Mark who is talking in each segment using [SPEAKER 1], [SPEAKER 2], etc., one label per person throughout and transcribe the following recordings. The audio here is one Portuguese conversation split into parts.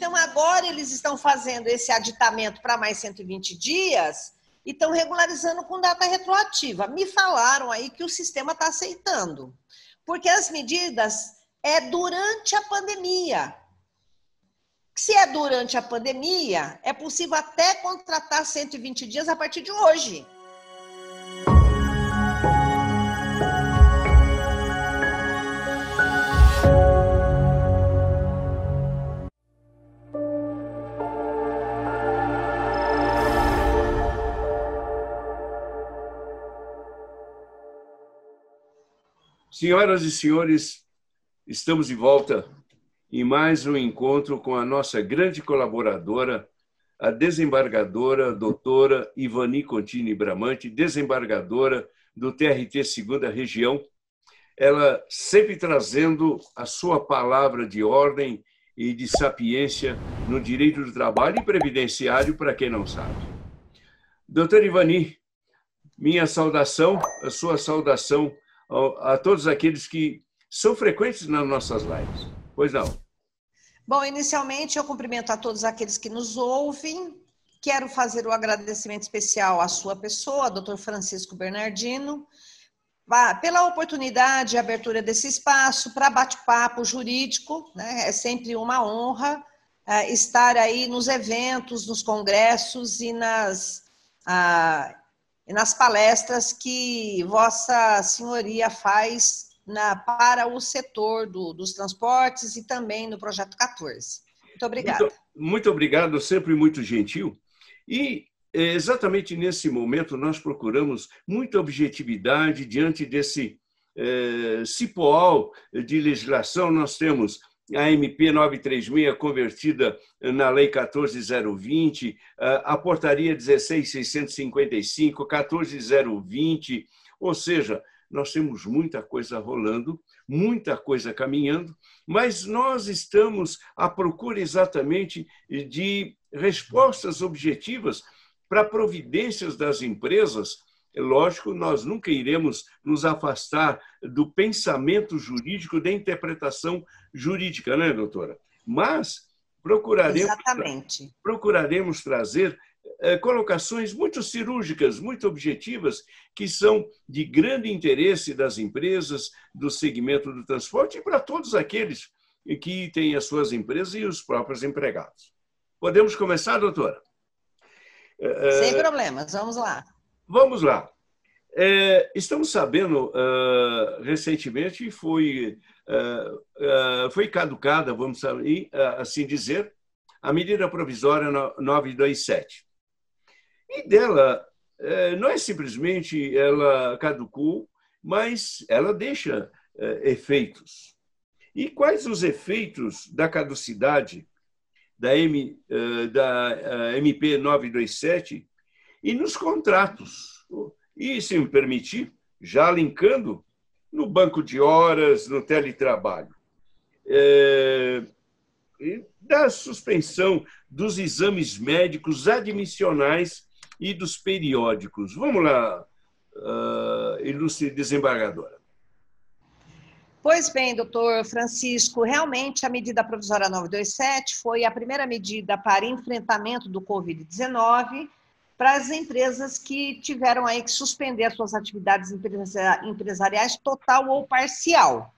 [SPEAKER 1] Então, agora eles estão fazendo esse aditamento para mais 120 dias e estão regularizando com data retroativa. Me falaram aí que o sistema está aceitando, porque as medidas é durante a pandemia. Se é durante a pandemia, é possível até contratar 120 dias a partir de hoje.
[SPEAKER 2] Senhoras e senhores, estamos de volta em mais um encontro com a nossa grande colaboradora, a desembargadora doutora Ivani Contini Bramante, desembargadora do TRT 2ª Região. Ela sempre trazendo a sua palavra de ordem e de sapiência no direito do trabalho e previdenciário, para quem não sabe. Doutora Ivani, minha saudação, a sua saudação a todos aqueles que são frequentes nas nossas lives. Pois não?
[SPEAKER 1] Bom, inicialmente eu cumprimento a todos aqueles que nos ouvem. Quero fazer o agradecimento especial à sua pessoa, Dr. Francisco Bernardino, pela oportunidade e abertura desse espaço para bate-papo jurídico, né? É sempre uma honra estar aí nos eventos, nos congressos e nas palestras que Vossa Senhoria faz para o setor dos transportes e também no Projeto 14. Muito obrigada.
[SPEAKER 2] Muito obrigado, sempre muito gentil. E exatamente nesse momento nós procuramos muita objetividade diante desse cipoal de legislação. Nós temos a MP 936 convertida na Lei 14020, a Portaria 16655, 14020, ou seja, nós temos muita coisa rolando, muita coisa caminhando, mas nós estamos à procura exatamente de respostas objetivas para providências das empresas. Lógico, nós nunca iremos nos afastar do pensamento jurídico, da interpretação jurídica, né, doutora? Mas procuraremos trazer colocações muito cirúrgicas, muito objetivas, que são de grande interesse das empresas, do segmento do transporte e para todos aqueles que têm as suas empresas e os próprios empregados. Podemos começar, doutora?
[SPEAKER 1] Sem problemas, vamos lá.
[SPEAKER 2] Vamos lá. Estamos sabendo, recentemente foi caducada, vamos assim dizer, a medida provisória 927. E dela, não é simplesmente ela caducou, mas ela deixa efeitos. E quais os efeitos da caducidade da MP 927 e nos contratos? E, se me permitir, já linkando no banco de horas, no teletrabalho, da suspensão dos exames médicos admissionais e dos periódicos. Vamos lá, ilustre desembargadora.
[SPEAKER 1] Pois bem, doutor Francisco, realmente a medida provisória 927 foi a primeira medida para enfrentamento do Covid-19 para as empresas que tiveram aí que suspender as suas atividades empresariais total ou parcial.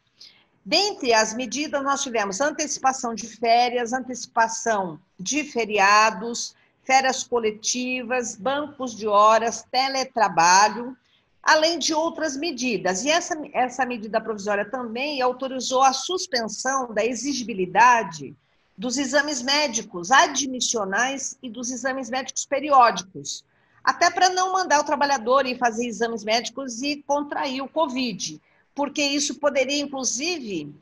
[SPEAKER 1] Dentre as medidas, nós tivemos antecipação de férias, antecipação de feriados, férias coletivas, bancos de horas, teletrabalho, além de outras medidas. E essa medida provisória também autorizou a suspensão da exigibilidade dos exames médicos admissionais e dos exames médicos periódicos, até para não mandar o trabalhador ir fazer exames médicos e contrair o Covid, porque isso poderia, inclusive,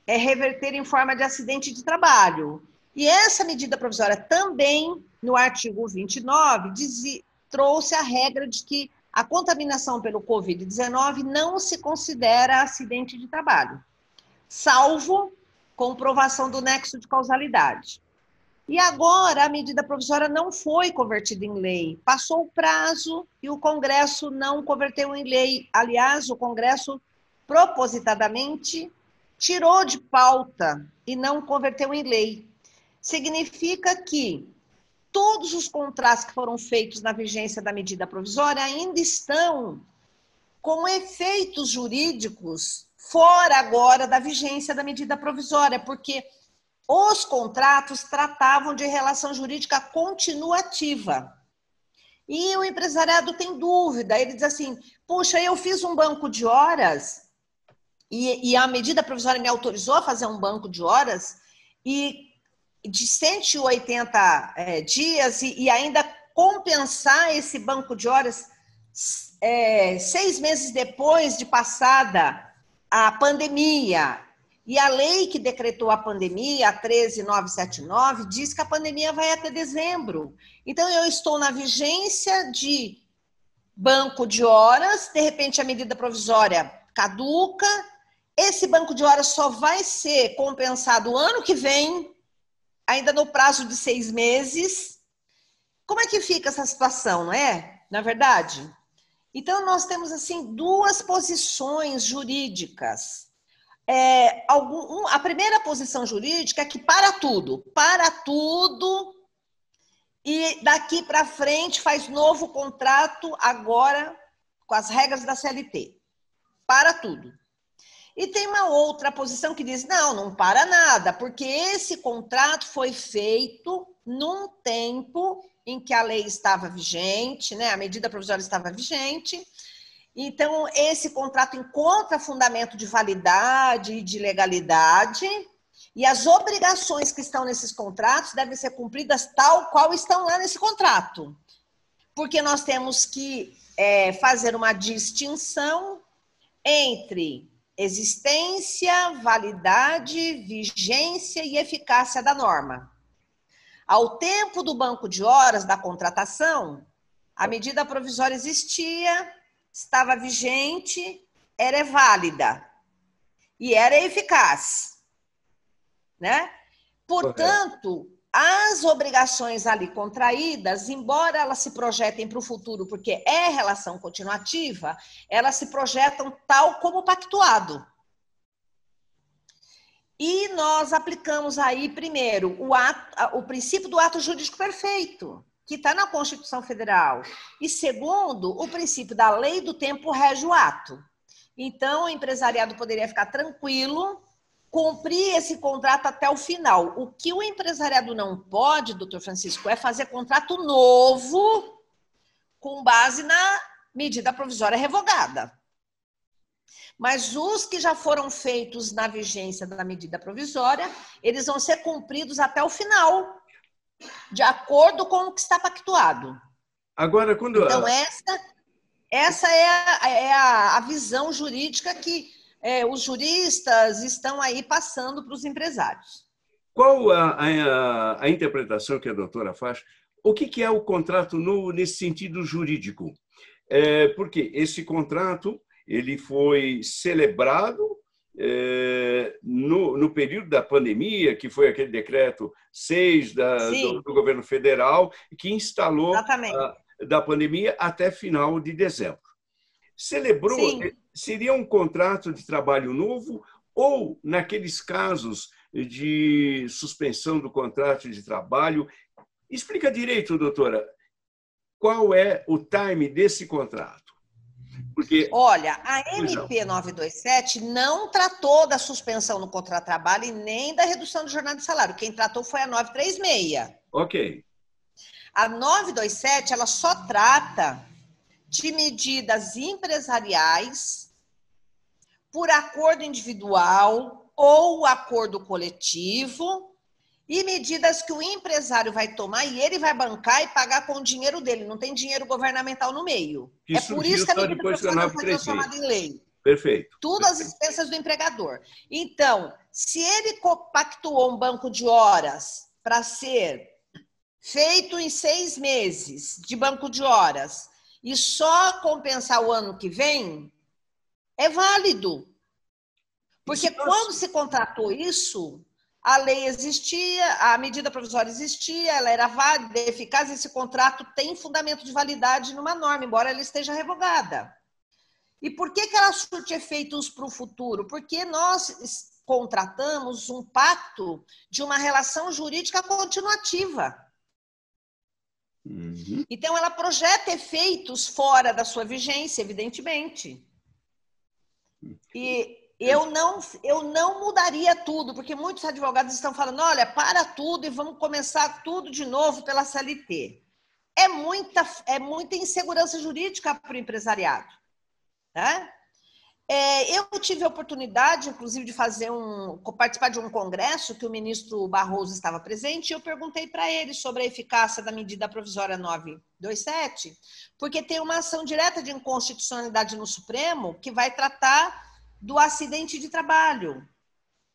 [SPEAKER 1] reverter em forma de acidente de trabalho. E essa medida provisória também, no artigo 29, trouxe a regra de que a contaminação pelo Covid-19 não se considera acidente de trabalho, salvo comprovação do nexo de causalidade. E agora a medida provisória não foi convertida em lei, passou o prazo e o Congresso não converteu em lei. Aliás, o Congresso propositadamente tirou de pauta e não converteu em lei. significa que todos os contratos que foram feitos na vigência da medida provisória ainda estão com efeitos jurídicos fora agora da vigência da medida provisória, porque os contratos tratavam de relação jurídica continuativa. E o empresariado tem dúvida, ele diz assim, puxa, eu fiz um banco de horas e a medida provisória me autorizou a fazer um banco de horas e de 180 dias e ainda compensar esse banco de horas 6 meses depois de passada a pandemia. E a lei que decretou a pandemia, a 13.979, diz que a pandemia vai até dezembro. Então, eu estou na vigência de banco de horas, de repente a medida provisória caduca, esse banco de horas só vai ser compensado ano que vem, ainda no prazo de 6 meses. Como é que fica essa situação, não é? Na verdade? Então, nós temos, assim, duas posições jurídicas. A primeira posição jurídica é que para tudo, e daqui para frente faz novo contrato agora com as regras da CLT. Para tudo. E tem uma outra posição que diz, não para nada, porque esse contrato foi feito num tempo em que a lei estava vigente, né? A medida provisória estava vigente. Então, esse contrato encontra fundamento de validade e de legalidade, e as obrigações que estão nesses contratos devem ser cumpridas tal qual estão lá nesse contrato. Porque nós temos que fazer uma distinção entre existência, validade, vigência e eficácia da norma. Ao tempo do banco de horas da contratação, a medida provisória existia, estava vigente, era válida e era eficaz, né? Portanto, as obrigações ali contraídas, embora elas se projetem para o futuro, porque é relação continuativa, elas se projetam tal como pactuado. E nós aplicamos aí, primeiro, o princípio do ato jurídico perfeito, que está na Constituição Federal. E segundo, o princípio da lei do tempo rege o ato. Então, o empresariado poderia ficar tranquilo, cumprir esse contrato até o final. O que o empresariado não pode, doutor Francisco, é fazer contrato novo com base na medida provisória revogada. Mas os que já foram feitos na vigência da medida provisória, eles vão ser cumpridos até o final, de acordo com o que está pactuado.
[SPEAKER 2] Agora, quando...
[SPEAKER 1] Então, essa é a visão jurídica que os juristas estão aí passando para os empresários.
[SPEAKER 2] Qual a interpretação que a doutora faz? O que é o contrato novo nesse sentido jurídico? Porque esse contrato ele foi celebrado no período da pandemia, que foi aquele decreto 6 do governo federal, que instalou da pandemia até final de dezembro. Celebrou, seria um contrato de trabalho novo ou, naqueles casos de suspensão do contrato de trabalho? Explica direito, doutora, qual é o time desse contrato? Porque...
[SPEAKER 1] Olha, a MP 927 não tratou da suspensão no contrato de trabalho e nem da redução do jornada de salário. Quem tratou foi a 936.
[SPEAKER 2] Ok.
[SPEAKER 1] A 927, ela só trata de medidas empresariais por acordo individual ou acordo coletivo e medidas que o empresário vai tomar e ele vai bancar e pagar com o dinheiro dele. Não tem dinheiro governamental no meio. É por isso que a medida provisória foi transformada em lei.
[SPEAKER 2] Perfeito.
[SPEAKER 1] Tudo às expensas do empregador. Então, se ele pactuou um banco de horas para ser feito em 6 meses de banco de horas e só compensar o ano que vem, é válido. Porque quando se contratou isso, a lei existia, a medida provisória existia, ela era válida, eficaz, esse contrato tem fundamento de validade numa norma, embora ela esteja revogada. E por que ela surte efeitos para o futuro? Porque nós contratamos um pacto de uma relação jurídica continuativa.
[SPEAKER 2] Uhum.
[SPEAKER 1] Então, ela projeta efeitos fora da sua vigência, evidentemente. E eu não mudaria tudo, porque muitos advogados estão falando, olha, para tudo e vamos começar tudo de novo pela CLT. É muita insegurança jurídica para o empresariado. Tá? Eu tive a oportunidade, inclusive, de participar de um congresso que o ministro Barroso estava presente, e eu perguntei para ele sobre a eficácia da medida provisória 927, porque tem uma ação direta de inconstitucionalidade no Supremo que vai tratar do acidente de trabalho,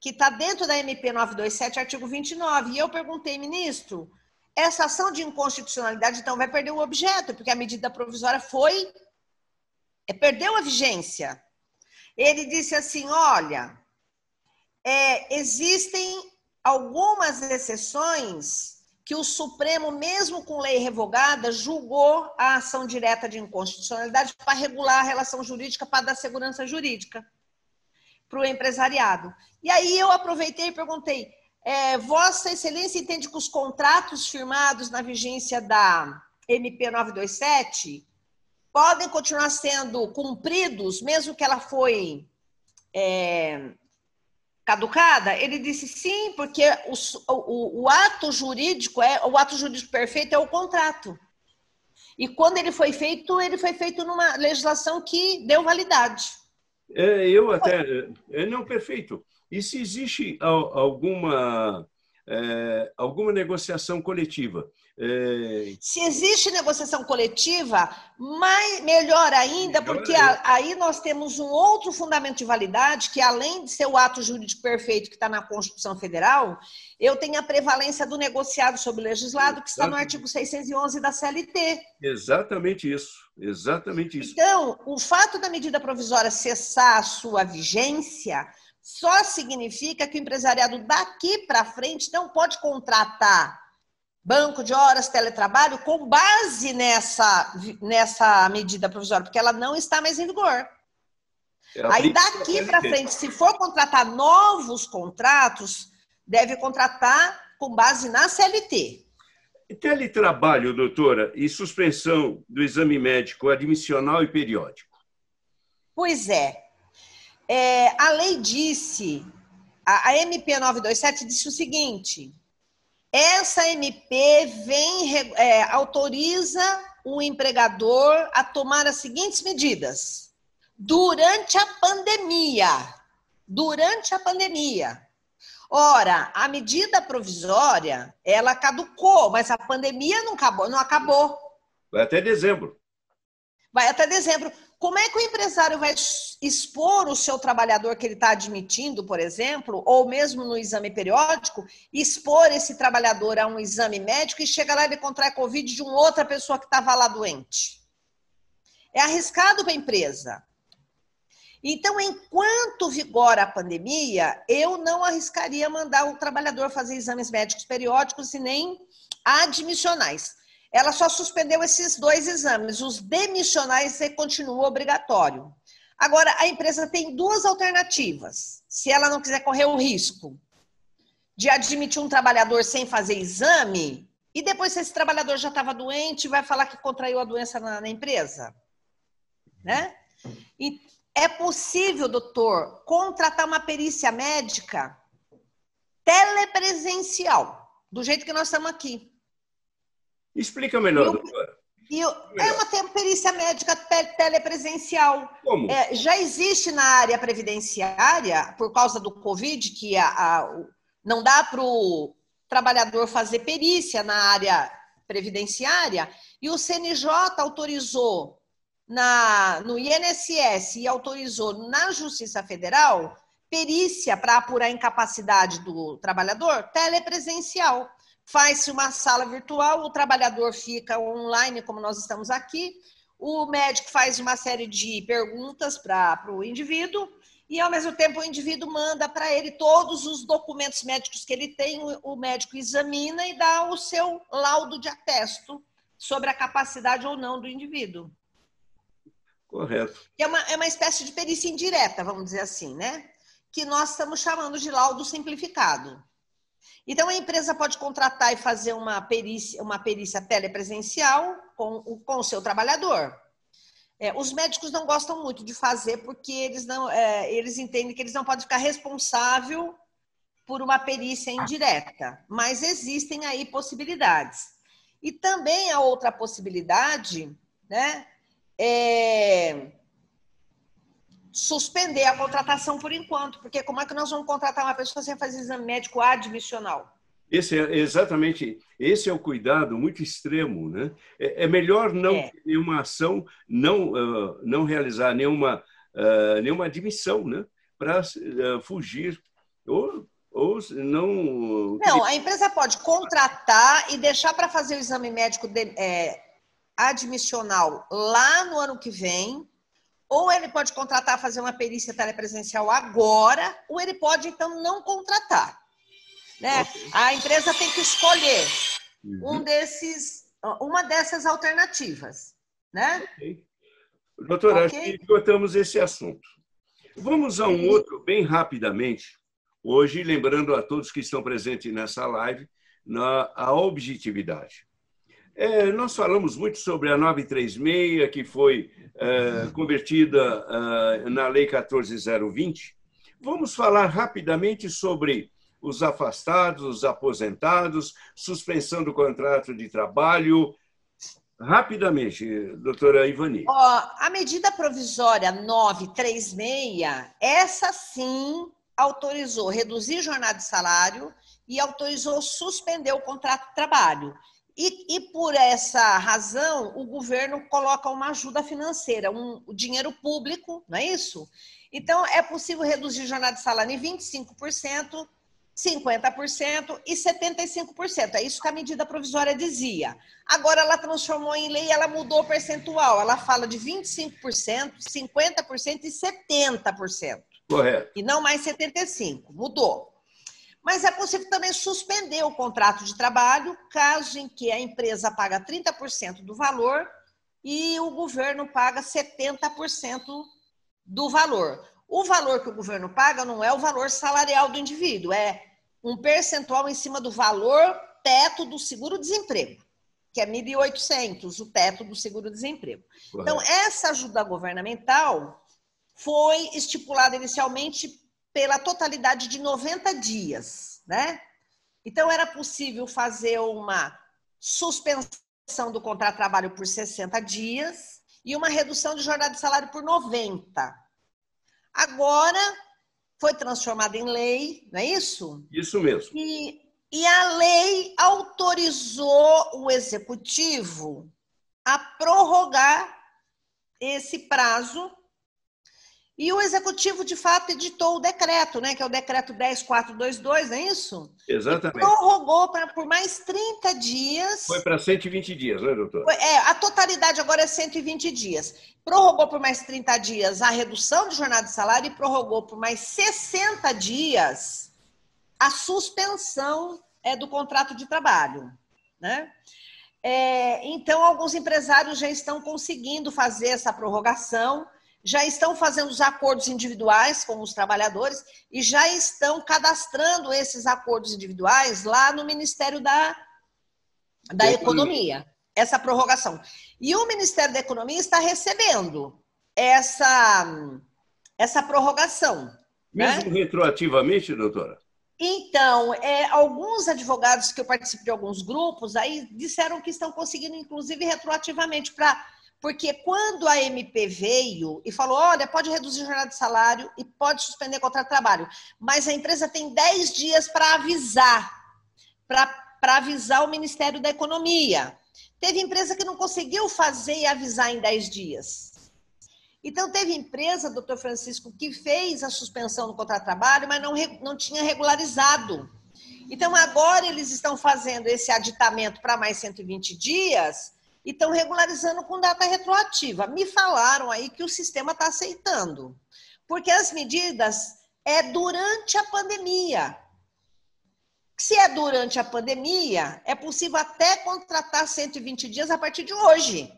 [SPEAKER 1] que está dentro da MP 927, artigo 29. E eu perguntei, ministro, essa ação de inconstitucionalidade, então, vai perder o objeto, porque a medida provisória perdeu a vigência. Ele disse assim, olha, existem algumas exceções que o Supremo, mesmo com lei revogada, julgou a ação direta de inconstitucionalidade para regular a relação jurídica, para dar segurança jurídica para o empresariado. E aí eu aproveitei e perguntei, Vossa Excelência entende que os contratos firmados na vigência da MP 927 podem continuar sendo cumpridos, mesmo que ela foi caducada? Ele disse sim, porque o ato jurídico perfeito é o contrato. E quando ele foi feito numa legislação que deu validade.
[SPEAKER 2] Não, perfeito. E se existe alguma negociação coletiva?
[SPEAKER 1] Se existe negociação coletiva, melhor ainda, porque aí nós temos um outro fundamento de validade, que além de ser o ato jurídico perfeito que está na Constituição Federal, eu tenho a prevalência do negociado sobre o legislado, que está no artigo 611 da CLT.
[SPEAKER 2] Exatamente isso.
[SPEAKER 1] Então, o fato da medida provisória cessar a sua vigência só significa que o empresariado daqui para frente não pode contratar banco de horas, teletrabalho, com base nessa medida provisória, porque ela não está mais em vigor. Aí, daqui para frente, se for contratar novos contratos, deve contratar com base na CLT.
[SPEAKER 2] Teletrabalho, doutora, e suspensão do exame médico admissional e periódico.
[SPEAKER 1] Pois a lei disse, a MP 927 disse o seguinte... Essa MP autoriza o empregador a tomar as seguintes medidas. Durante a pandemia. Ora, a medida provisória, ela caducou, mas a pandemia não acabou.
[SPEAKER 2] Vai até dezembro.
[SPEAKER 1] Como é que o empresário vai expor o seu trabalhador que ele está admitindo, por exemplo, ou mesmo no exame periódico, expor esse trabalhador a um exame médico e chega lá e ele contrai Covid de uma outra pessoa que estava lá doente? É arriscado para a empresa. Então, enquanto vigora a pandemia, eu não arriscaria mandar o trabalhador fazer exames médicos periódicos e nem admissionais. Ela só suspendeu esses 2 exames. Os demissionais continuam obrigatório. Agora, a empresa tem 2 alternativas. Se ela não quiser correr o risco de admitir um trabalhador sem fazer exame, e depois, se esse trabalhador já estava doente, vai falar que contraiu a doença na empresa. Né? E é possível, doutor, contratar uma perícia médica telepresencial, do jeito que nós estamos aqui.
[SPEAKER 2] Explica melhor, doutora.
[SPEAKER 1] É uma perícia médica telepresencial.
[SPEAKER 2] Como?
[SPEAKER 1] Já existe na área previdenciária, por causa do Covid, que não dá para o trabalhador fazer perícia na área previdenciária, e o CNJ autorizou no INSS e autorizou na Justiça Federal perícia para apurar a incapacidade do trabalhador telepresencial. Faz-se uma sala virtual, o trabalhador fica online, como nós estamos aqui, o médico faz uma série de perguntas para o indivíduo e, ao mesmo tempo, o indivíduo manda para ele todos os documentos médicos que ele tem, o médico examina e dá o seu laudo de atesto sobre a capacidade ou não do indivíduo.
[SPEAKER 2] Correto.
[SPEAKER 1] É uma espécie de perícia indireta, vamos dizer assim, né? que nós estamos chamando de laudo simplificado. Então, a empresa pode contratar e fazer uma perícia telepresencial com o seu trabalhador. Os médicos não gostam muito de fazer porque eles entendem que eles não podem ficar responsáveis por uma perícia indireta, mas existem aí possibilidades. E também a outra possibilidade, né, é suspender a contratação por enquanto, porque como é que nós vamos contratar uma pessoa sem fazer exame médico admissional?
[SPEAKER 2] Exatamente, esse é o cuidado muito extremo, né? É melhor não ter nenhuma ação, não realizar nenhuma admissão, né? Para fugir ou não.
[SPEAKER 1] Não, a empresa pode contratar e deixar para fazer o exame médico admissional lá no ano que vem, ou ele pode contratar, fazer uma perícia telepresencial agora, ou ele pode, então, não contratar. Né? Okay. A empresa tem que escolher uma dessas alternativas. Né?
[SPEAKER 2] Okay. Doutora, acho que esgotamos esse assunto. Vamos a um outro, bem rapidamente. Hoje, lembrando a todos que estão presentes nessa live, a objetividade. Nós falamos muito sobre a 936, que foi convertida na Lei 14.020. Vamos falar rapidamente sobre os afastados, os aposentados, suspensão do contrato de trabalho. Rapidamente, doutora Ivani.
[SPEAKER 1] A medida provisória 936, essa sim autorizou reduzir jornada de salário e autorizou suspender o contrato de trabalho. E por essa razão, o governo coloca uma ajuda financeira, o dinheiro público, não é isso? Então, é possível reduzir jornada de salário em 25%, 50% e 75%. É isso que a medida provisória dizia. Agora, ela transformou em lei, ela mudou o percentual. Ela fala de 25%, 50% e 70%.
[SPEAKER 2] Correto.
[SPEAKER 1] E não mais 75%. Mudou. Mas é possível também suspender o contrato de trabalho, caso em que a empresa paga 30% do valor e o governo paga 70% do valor. O valor que o governo paga não é o valor salarial do indivíduo, é um percentual em cima do valor teto do seguro-desemprego, que é 1.800, o teto do seguro-desemprego. Então, essa ajuda governamental foi estipulada inicialmente pela totalidade de 90 dias, né? Então, era possível fazer uma suspensão do contrato de trabalho por 60 dias e uma redução de jornada de salário por 90. Agora, foi transformada em lei, não é isso?
[SPEAKER 2] Isso mesmo.
[SPEAKER 1] E a lei autorizou o executivo a prorrogar esse prazo. E o executivo, de fato, editou o decreto, né, que é o decreto 10.422, não é isso?
[SPEAKER 2] Exatamente.
[SPEAKER 1] E prorrogou por mais 30 dias.
[SPEAKER 2] Foi para 120 dias, né, doutor?
[SPEAKER 1] A totalidade agora é 120 dias. Prorrogou por mais 30 dias a redução de jornada de salário e prorrogou por mais 60 dias a suspensão do contrato de trabalho, né? Então, alguns empresários já estão conseguindo fazer essa prorrogação, já estão fazendo os acordos individuais com os trabalhadores e já estão cadastrando esses acordos individuais lá no Ministério da Economia, essa prorrogação. E o Ministério da Economia está recebendo essa prorrogação.
[SPEAKER 2] Mesmo, né? Retroativamente, doutora?
[SPEAKER 1] Então, alguns advogados que eu participo de alguns grupos aí disseram que estão conseguindo, inclusive, retroativamente porque quando a MP veio e falou, olha, pode reduzir a jornada de salário e pode suspender o contrato de trabalho, mas a empresa tem 10 dias para avisar o Ministério da Economia. Teve empresa que não conseguiu fazer e avisar em 10 dias. Então, teve empresa, doutor Francisco, que fez a suspensão do contrato de trabalho, mas não tinha regularizado. Então, agora eles estão fazendo esse aditamento para mais 120 dias e estão regularizando com data retroativa. Me falaram aí que o sistema está aceitando, porque as medidas durante a pandemia. Se é durante a pandemia, é possível até contratar 120 dias a partir de hoje.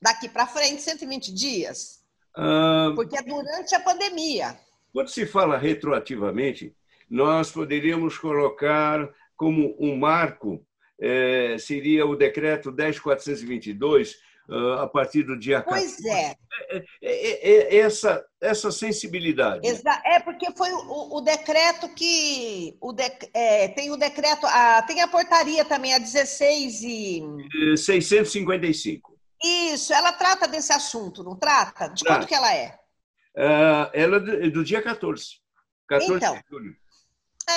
[SPEAKER 1] Daqui para frente, 120 dias. Porque é durante a pandemia.
[SPEAKER 2] Quando se fala retroativamente, nós poderíamos colocar como um marco, seria o decreto 10.422, a partir do dia 14.
[SPEAKER 1] Pois é.
[SPEAKER 2] Essa sensibilidade.
[SPEAKER 1] É porque foi o decreto que... tem o decreto... tem a portaria também, a 16 e...
[SPEAKER 2] 655.
[SPEAKER 1] Isso, ela trata desse assunto, não trata? De quanto que ela é?
[SPEAKER 2] Ela é do dia 14. 14
[SPEAKER 1] Então,
[SPEAKER 2] de julho.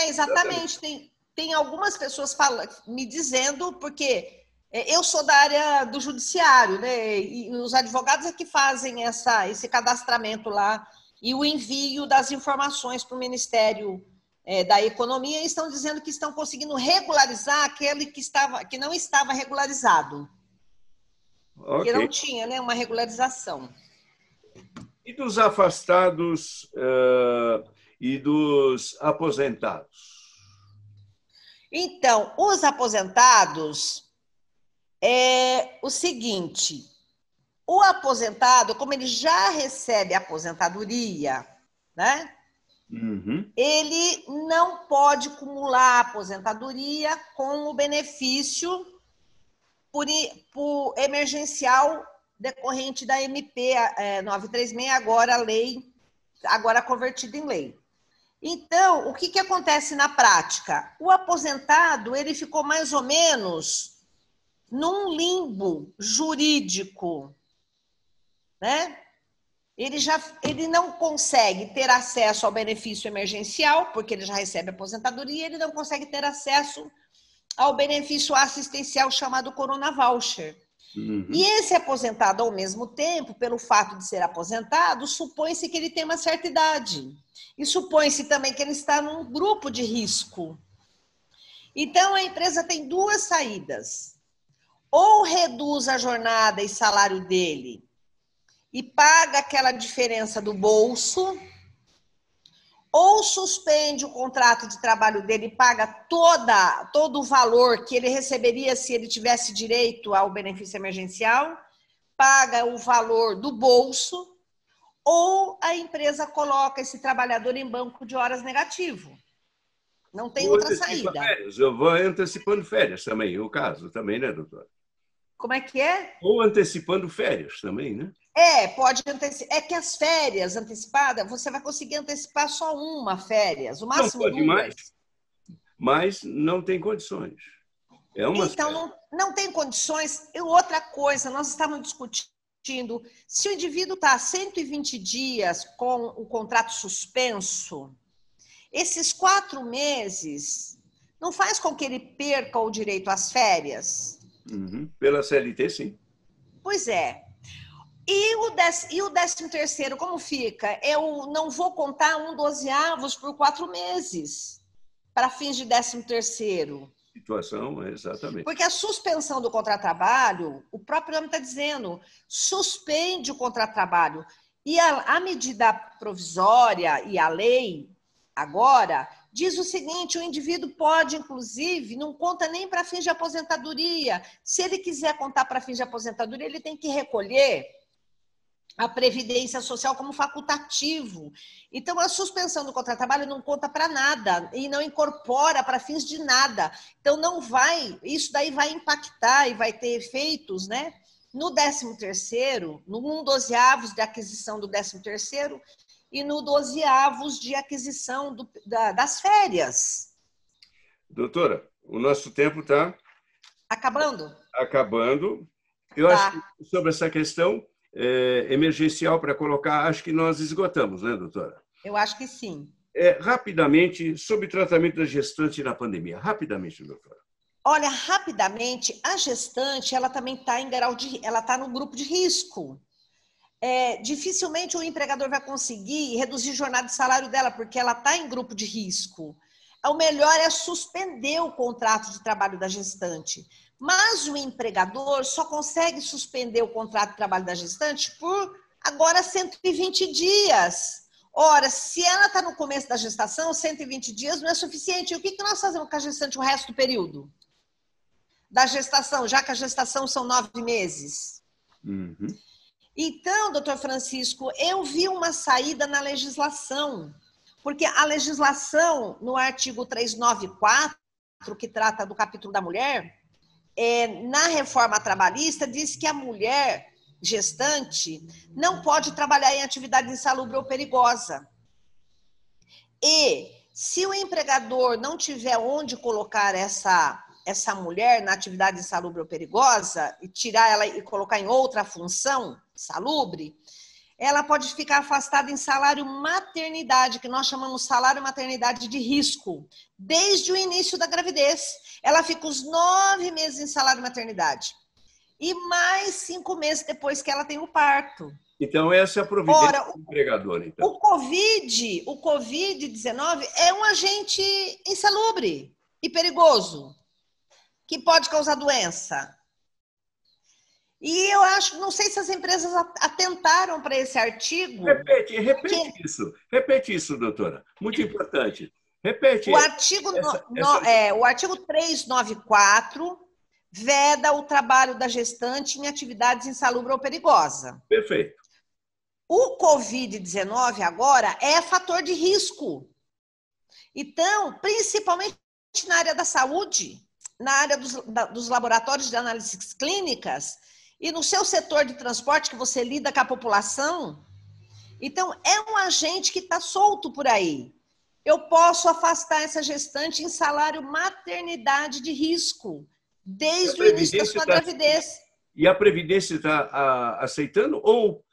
[SPEAKER 1] exatamente. Tem algumas pessoas me dizendo, porque eu sou da área do judiciário, né? E os advogados é que fazem esse cadastramento lá e o envio das informações para o Ministério da Economia, e estão dizendo que estão conseguindo regularizar aquele que não estava regularizado.
[SPEAKER 2] Okay.
[SPEAKER 1] Que não tinha, né, uma regularização.
[SPEAKER 2] E dos afastados e dos aposentados?
[SPEAKER 1] Então, os aposentados é o seguinte: o aposentado, como ele já recebe aposentadoria, né?
[SPEAKER 2] Uhum.
[SPEAKER 1] Ele não pode acumular aposentadoria com o benefício por emergencial decorrente da MP 936, agora lei, agora convertida em lei. Então, o que acontece na prática? O aposentado, ele ficou mais ou menos num limbo jurídico, né? Ele não consegue ter acesso ao benefício emergencial, porque ele já recebe aposentadoria, ele não consegue ter acesso ao benefício assistencial chamado Corona Voucher.
[SPEAKER 2] Uhum.
[SPEAKER 1] E esse aposentado, ao mesmo tempo, pelo fato de ser aposentado, supõe-se que ele tem uma certa idade. E supõe-se também que ele está num grupo de risco. Então, a empresa tem duas saídas. Ou reduz a jornada e salário dele e paga aquela diferença do bolso, ou suspende o contrato de trabalho dele e paga todo o valor que ele receberia se ele tivesse direito ao benefício emergencial, paga o valor do bolso, ou a empresa coloca esse trabalhador em banco de horas negativo. Não tem outra saída.
[SPEAKER 2] Férias. Eu vou antecipando férias também, o caso também, né, doutora?
[SPEAKER 1] Como é que é?
[SPEAKER 2] Ou antecipando férias também, né?
[SPEAKER 1] Pode antecipar. É que as férias antecipadas, você vai conseguir antecipar só uma férias, o máximo
[SPEAKER 2] não pode
[SPEAKER 1] duas.
[SPEAKER 2] Mais, mas não tem condições.
[SPEAKER 1] Então, não tem condições. E outra coisa, nós estávamos discutindo, se o indivíduo está 120 dias com o contrato suspenso, esses 4 meses não faz com que ele perca o direito às férias?
[SPEAKER 2] Uhum. Pela CLT, sim.
[SPEAKER 1] Pois é. E o 13º, como fica? Eu não vou contar 1/12 por 4 meses para fins de 13º.
[SPEAKER 2] Situação, exatamente.
[SPEAKER 1] Porque a suspensão do contrato-trabalho, o próprio nome está dizendo, suspende o contrato-trabalho. E a medida provisória e a lei, agora, diz o seguinte: o indivíduo pode, inclusive, não conta nem para fins de aposentadoria. Se ele quiser contar para fins de aposentadoria, ele tem que recolher a Previdência Social como facultativo. Então, a suspensão do contrato-trabalho não conta para nada e não incorpora para fins de nada. Então, isso daí vai impactar e vai ter efeitos, né? No 13º, no 1/12 de aquisição do 13º e no 12avos de aquisição das férias.
[SPEAKER 2] Doutora, o nosso tempo está
[SPEAKER 1] acabando.
[SPEAKER 2] Eu acho que sobre essa questão emergencial para colocar, acho que nós esgotamos, né, doutora?
[SPEAKER 1] Eu acho que sim.
[SPEAKER 2] Rapidamente, sobre tratamento da gestante na pandemia. Rapidamente, doutora.
[SPEAKER 1] Olha, rapidamente, a gestante, ela também está ela está no grupo de risco. Dificilmente o empregador vai conseguir reduzir a jornada de salário dela, porque ela está em grupo de risco. O melhor é suspender o contrato de trabalho da gestante. Mas o empregador só consegue suspender o contrato de trabalho da gestante por, agora, 120 dias. Ora, se ela está no começo da gestação, 120 dias não é suficiente. E o que nós fazemos com a gestante o resto do período da gestação, já que a gestação são 9 meses?
[SPEAKER 2] Uhum.
[SPEAKER 1] Então, doutor Francisco, eu vi uma saída na legislação Porque a legislação, no artigo 394, que trata do capítulo da mulher, na reforma trabalhista, diz que a mulher gestante não pode trabalhar em atividade insalubre ou perigosa. E se o empregador não tiver onde colocar essa mulher na atividade insalubre ou perigosa e tirar ela e colocar em outra função salubre, ela pode ficar afastada em salário maternidade, que nós chamamos salário maternidade de risco, desde o início da gravidez. Ela fica os 9 meses em salário maternidade e mais 5 meses depois que ela tem o parto.
[SPEAKER 2] Então, essa é a providência do empregador. Então.
[SPEAKER 1] O Covid-19 é um agente insalubre e perigoso, que pode causar doença. E eu acho, não sei se as empresas atentaram para esse artigo.
[SPEAKER 2] Repete isso, doutora. Muito importante. Repete.
[SPEAKER 1] O artigo 394 veda o trabalho da gestante em atividades insalubres ou perigosa.
[SPEAKER 2] Perfeito.
[SPEAKER 1] O Covid-19 agora é fator de risco. Então, principalmente na área da saúde, na área dos laboratórios de análises clínicas e no seu setor de transporte, que você lida com a população. Então, é um agente que está solto por aí. Eu posso afastar essa gestante em salário maternidade de risco, desde o início da sua gravidez.
[SPEAKER 2] E a Previdência está aceitando ou...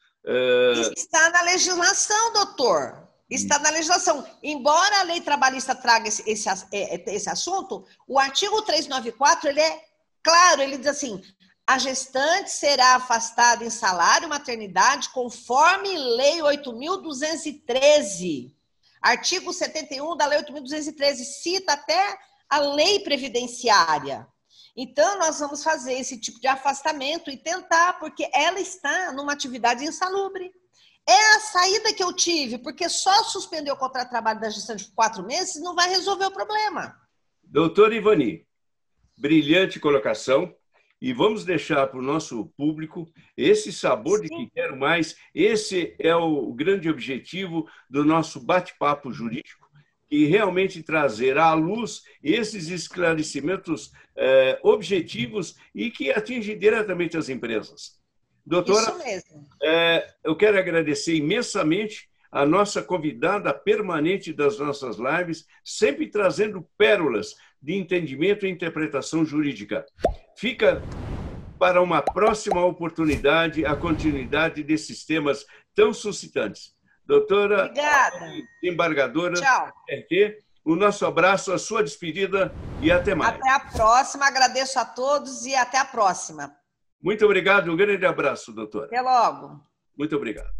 [SPEAKER 1] Está na legislação, doutor. Está na legislação. Embora a lei trabalhista traga esse assunto, o artigo 394, ele é claro, ele diz assim, a gestante será afastada em salário maternidade conforme lei 8.213. Artigo 71 da lei 8.213, cita até a lei previdenciária. Então, nós vamos fazer esse tipo de afastamento e tentar, porque ela está numa atividade insalubre. É a saída que eu tive, porque só suspender o contrato de trabalho da gestante por 4 meses não vai resolver o problema.
[SPEAKER 2] Doutora Ivani, brilhante colocação. E vamos deixar para o nosso público esse sabor de que quero mais. Esse é o grande objetivo do nosso bate-papo jurídico, e realmente trazer à luz esses esclarecimentos objetivos e que atingem diretamente as empresas. Doutora,
[SPEAKER 1] isso mesmo.
[SPEAKER 2] Eu quero agradecer imensamente a nossa convidada permanente das nossas lives, sempre trazendo pérolas de entendimento e interpretação jurídica. Fica para uma próxima oportunidade a continuidade desses temas tão suscitantes. Doutora,
[SPEAKER 1] obrigada.
[SPEAKER 2] Embargadora,
[SPEAKER 1] tchau.
[SPEAKER 2] O nosso abraço, a sua despedida e até mais.
[SPEAKER 1] Até a próxima, agradeço a todos e até a próxima.
[SPEAKER 2] Muito obrigado, um grande abraço, doutora.
[SPEAKER 1] Até logo.
[SPEAKER 2] Muito obrigado.